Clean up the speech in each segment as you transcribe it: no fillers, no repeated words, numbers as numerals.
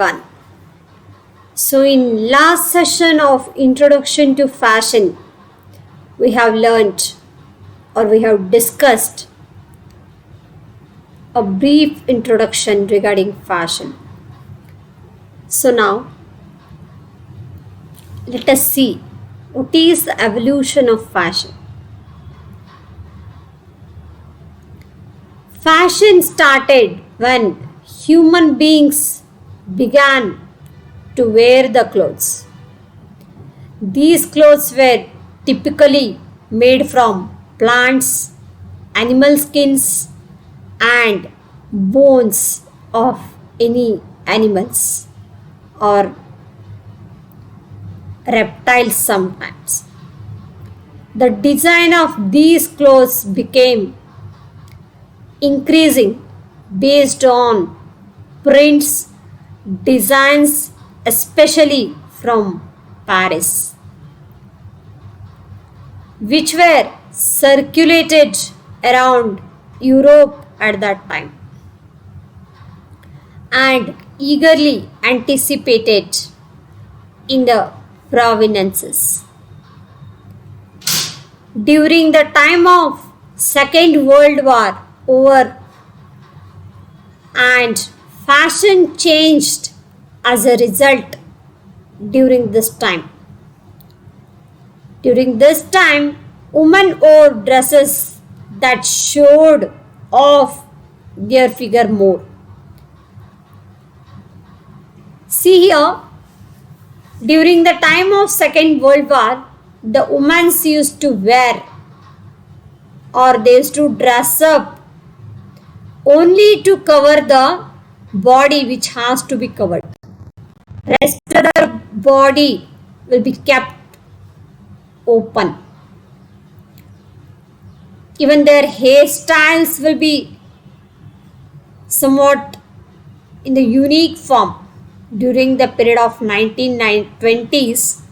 One. So, in last session of Introduction to Fashion, we have learnt or we have discussed a brief introduction regarding fashion. So, now let us see what is the evolution of fashion. Fashion started when human beings began to wear the clothes. These clothes were typically made from plants, animal skins, and bones of any animals or reptiles sometimes. The design of these clothes became increasing based on prints, designs, especially from Paris, which were circulated around Europe at that time and eagerly anticipated in the provinces. During the time of Second World War over and fashion changed as a result during this time. During this time, women wore dresses that showed off their figure more. See here, during the time of Second World War, the women used to wear or they used to dress up only to cover the body which has to be covered. Rest of the body will be kept open. Even their hairstyles will be somewhat in the unique form. During the period of 1920s,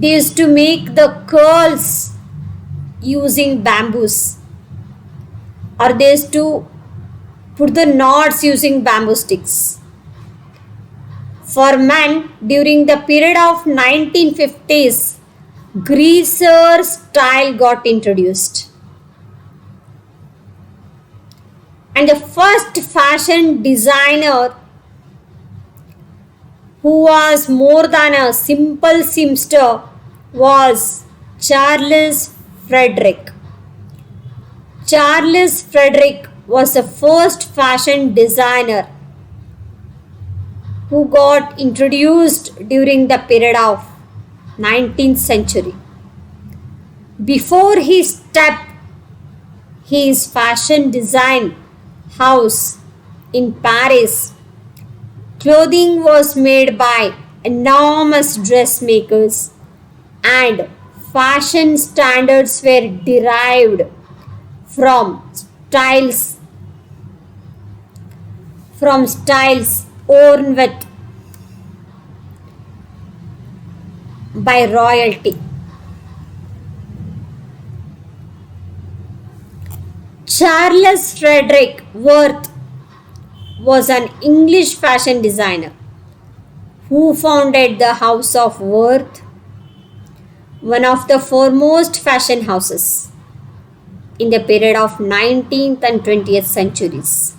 they used to make the curls using bamboos, or they used to put the knots using bamboo sticks. For men, during the period of 1950s, greaser style got introduced. And the first fashion designer who was more than a simple seamster was Charles Frederick. Charles Frederick was the first fashion designer who got introduced during the period of 19th century. Before he stepped his fashion design house in Paris, clothing was made by enormous dressmakers and fashion standards were derived from styles worn with by royalty. Charles Frederick Worth was an English fashion designer who founded the House of Worth, one of the foremost fashion houses in the period of 19th and 20th centuries.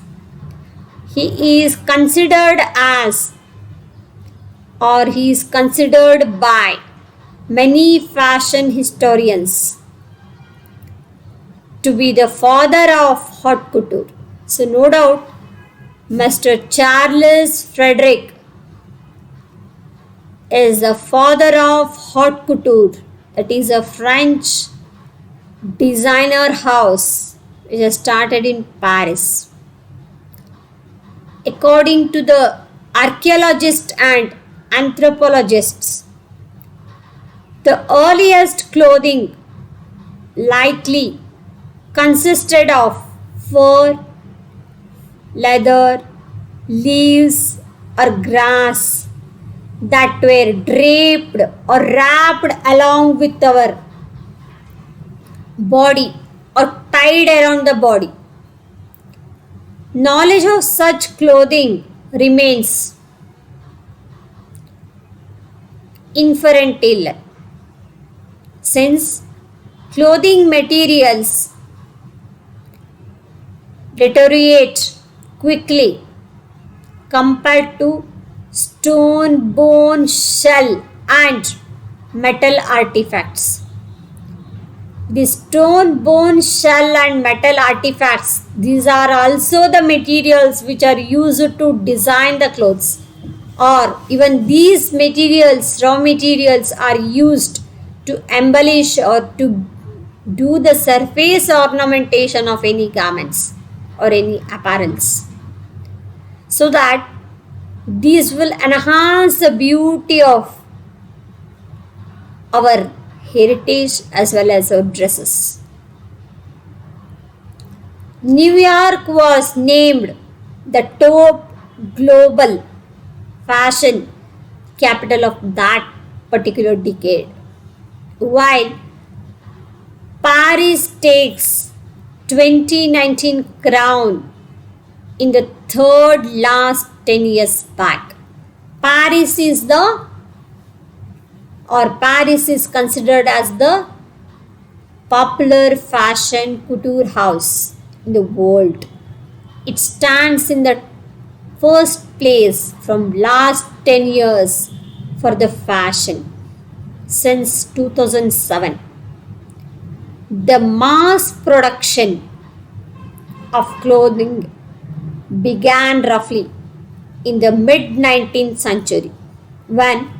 He is considered by many fashion historians to be the father of haute couture. So no doubt Mr. Charles Frederick is the father of haute couture, that is a French designer house which has started in Paris. According to the archaeologists and anthropologists, the earliest clothing likely consisted of fur, leather, leaves, or grass that were draped or wrapped along with our body or tied around the body. Knowledge of such clothing remains infantile since clothing materials deteriorate quickly compared to stone, bone, shell, and metal artifacts. The stone, bone, shell, and metal artifacts, these are also the materials which are used to design the clothes, or even these materials, raw materials, are used to embellish or to do the surface ornamentation of any garments or any apparels, so that these will enhance the beauty of our heritage as well as our dresses. New York was named the top global fashion capital of that particular decade, while Paris takes 2019 crown in the third last 10 years back. Paris is considered as the popular fashion couture house in the world. It stands in the first place from last 10 years for the fashion since 2007. The mass production of clothing began roughly in the mid 19th century when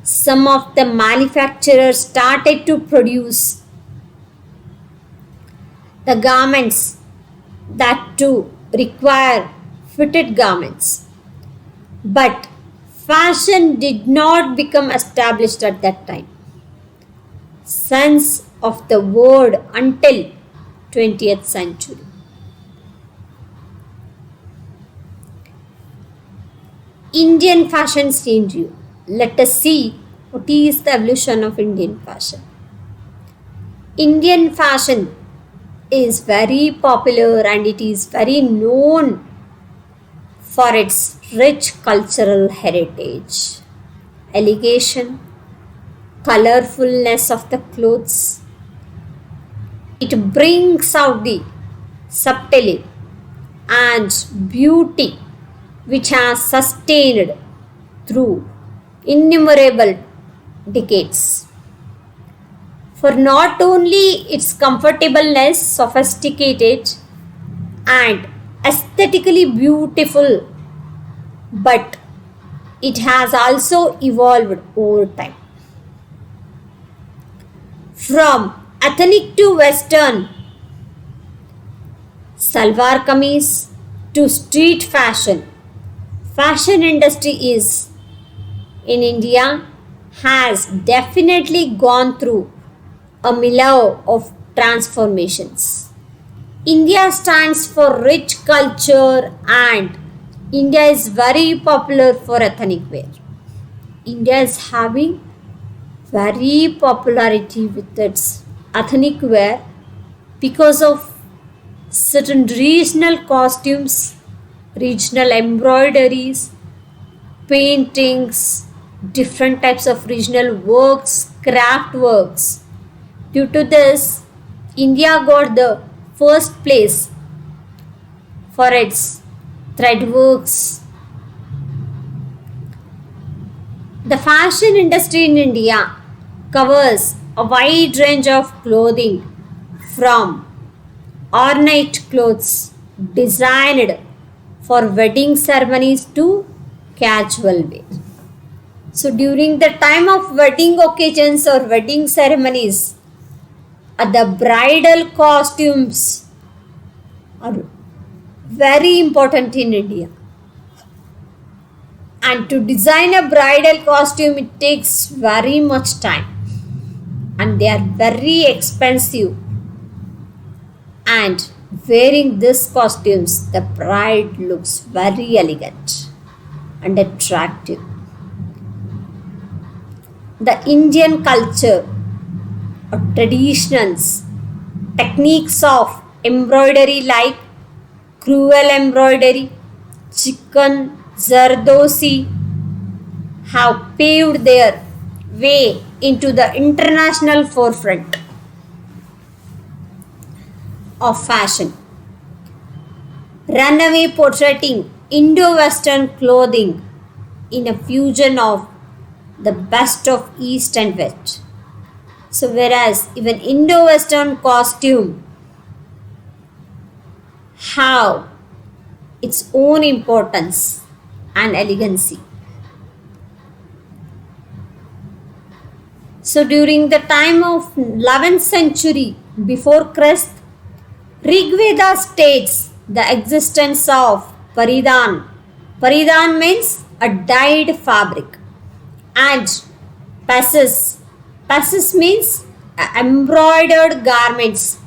some of the manufacturers started to produce the garments that too require fitted garments. But fashion did not become established at that time. Sense of the word until 20th century. Indian fashion scenario. Let us see what is the evolution of Indian fashion. Indian fashion is very popular and it is very known for its rich cultural heritage, elegation, colorfulness of the clothes. It brings out the subtlety and beauty which has sustained through innumerable decades. For not only its comfortableness, sophisticated and aesthetically beautiful, but it has also evolved over time. From ethnic to western, salwar kameez to street fashion, fashion industry is in India has definitely gone through a milieu of transformations. India stands for rich culture and India is very popular for ethnic wear. India is having very popularity with its ethnic wear because of certain regional costumes, regional embroideries, paintings, different types of regional works, craft works. Due to this, India got the first place for its thread works. The fashion industry in India covers a wide range of clothing from ornate clothes designed for wedding ceremonies to casual wear. So during the time of wedding occasions or wedding ceremonies, the bridal costumes are very important in India. And to design a bridal costume, it takes very much time. And they are very expensive. And wearing these costumes, the bride looks very elegant and attractive. The Indian culture or traditions, techniques of embroidery like cruel embroidery, chicken zardosi have paved their way into the international forefront of fashion. Runaway portraying Indo-Western clothing in a fusion of the best of East and West. So whereas even Indo-Western costume have its own importance and elegancy. So during the time of 11th century before Christ, Rig Veda states the existence of Paridan. Paridan means a dyed fabric, and Passes. Passes means embroidered garments,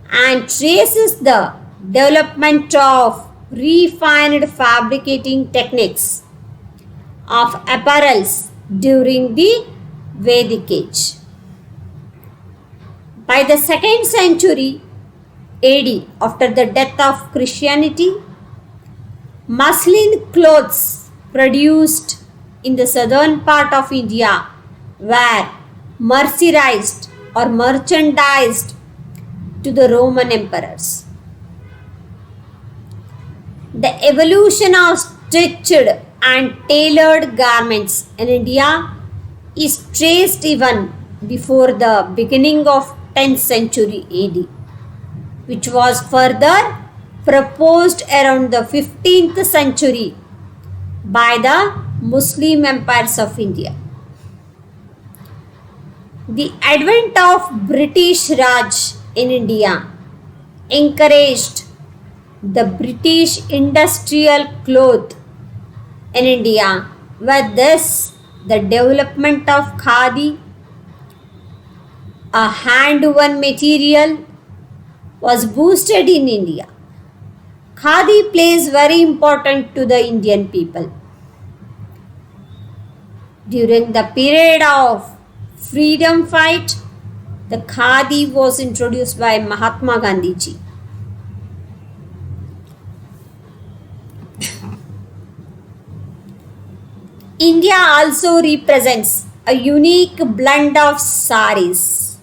and traces the development of refined fabricating techniques of apparels during the Vedic age. By the 2nd century AD, after the death of Christianity, muslin clothes produced in the southern part of India were mercerized or merchandised to the Roman emperors. The evolution of stitched and tailored garments in India is traced even before the beginning of 10th century AD, which was further proposed around the 15th century by the Muslim empires of India. The advent of British Raj in India encouraged the British industrial cloth in India. With this, the development of khadi, a hand-woven material, was boosted in India. Khadi plays very important to the Indian people. During the period of freedom fight, the khadi was introduced by Mahatma Gandhi ji. India also represents a unique blend of saris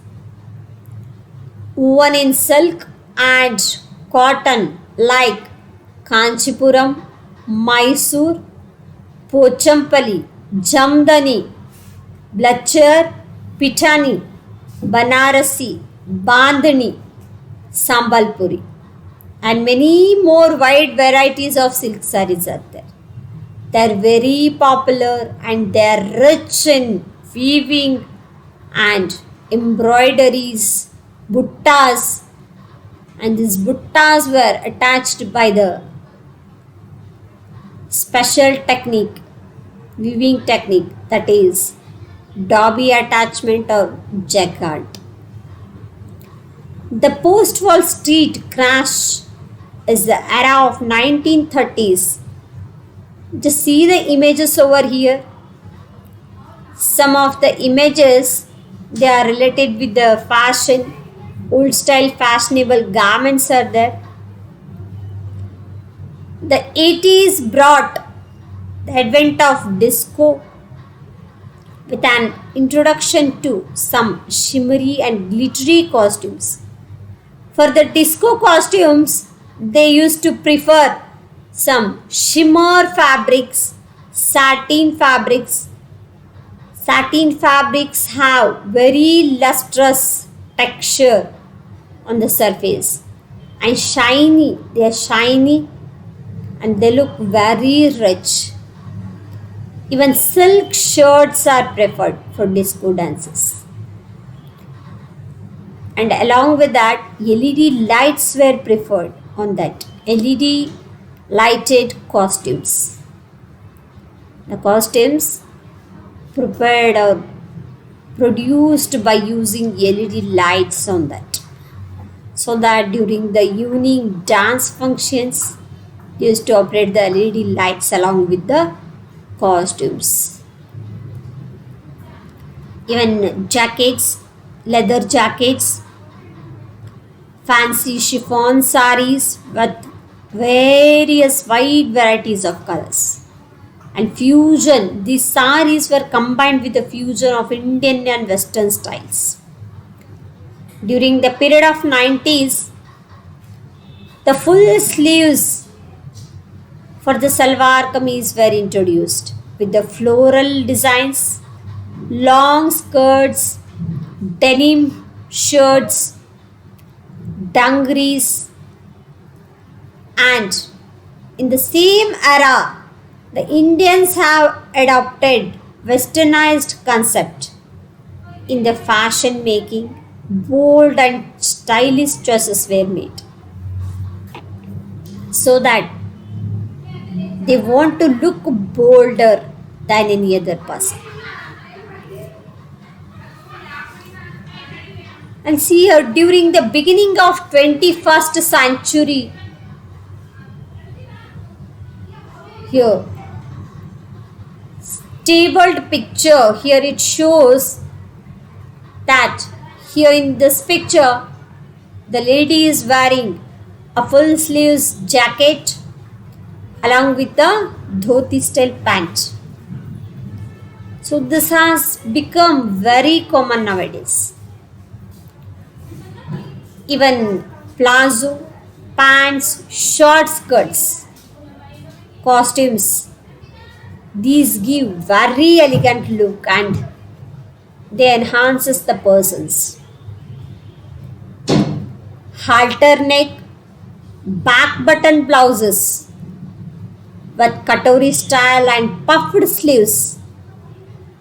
woven in silk and cotton like Kanchipuram, Mysore, Pochampally, Jamdani, Blachar, Pitani, Banarasi, Bandhani, Sambalpuri, and many more wide varieties of silk sarees are there. They are very popular and they are rich in weaving and embroideries, buttas, and these buttas were attached by the special technique, weaving technique, that is Dobby attachment or jacquard. The post-Wall Street crash is the era of 1930s. Just see the images over here. Some of the images, they are related with the fashion, old style fashionable garments are there. The 80s brought the advent of disco with an introduction to some shimmery and glittery costumes. For the disco costumes, they used to prefer some shimmer fabrics, satin fabrics. Satin fabrics have very lustrous texture on the surface and shiny. They are shiny and they look very rich. Even silk shirts are preferred for disco dances. And along with that, LED lights were preferred on that. LED lighted costumes. The costumes prepared or produced by using LED lights on that, so that during the evening dance functions they used to operate the LED lights along with the costumes. Even jackets, leather jackets, fancy chiffon saris with various wide varieties of colors. And fusion, these saris were combined with the fusion of Indian and Western styles. During the period of 90s, the full sleeves for the salwar kameez were introduced with the floral designs, long skirts, denim shirts, dungarees, and in the same era, the Indians have adopted westernized concept in the fashion making. Bold and stylish choices were made so that they want to look bolder than any other person. And see here, during the beginning of 21st century, here tabled picture, here it shows that here in this picture the lady is wearing a full sleeves jacket along with the dhoti style pant. So this has become very common nowadays. Even palazzo, pants, short skirts, costumes, these give very elegant look and they enhances the persons. Halter neck, back button blouses with katori style and puffed sleeves,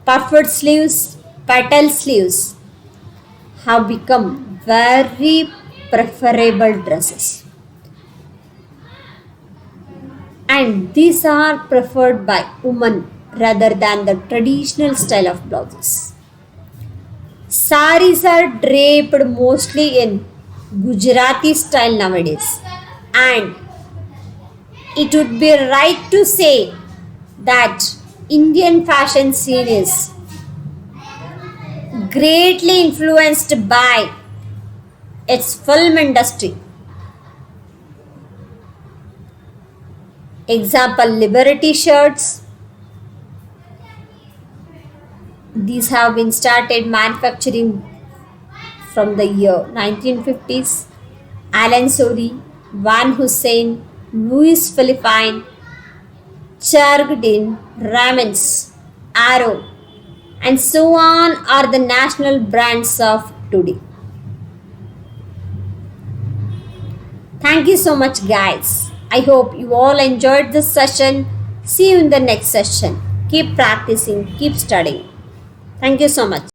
petal sleeves have become very preferable dresses. And these are preferred by women rather than the traditional style of blouses. Saris are draped mostly in Gujarati style nowadays, and it would be right to say that Indian fashion scene is greatly influenced by its film industry. Example, Liberty shirts. These have been started manufacturing from the year 1950s. Alan Sori, Van Hussein, Louis Philippine, Chargedin, Ramens, Arrow, and so on are the national brands of today. Thank you so much, guys. I hope you all enjoyed this session. See you in the next session. Keep practicing, keep studying. Thank you so much.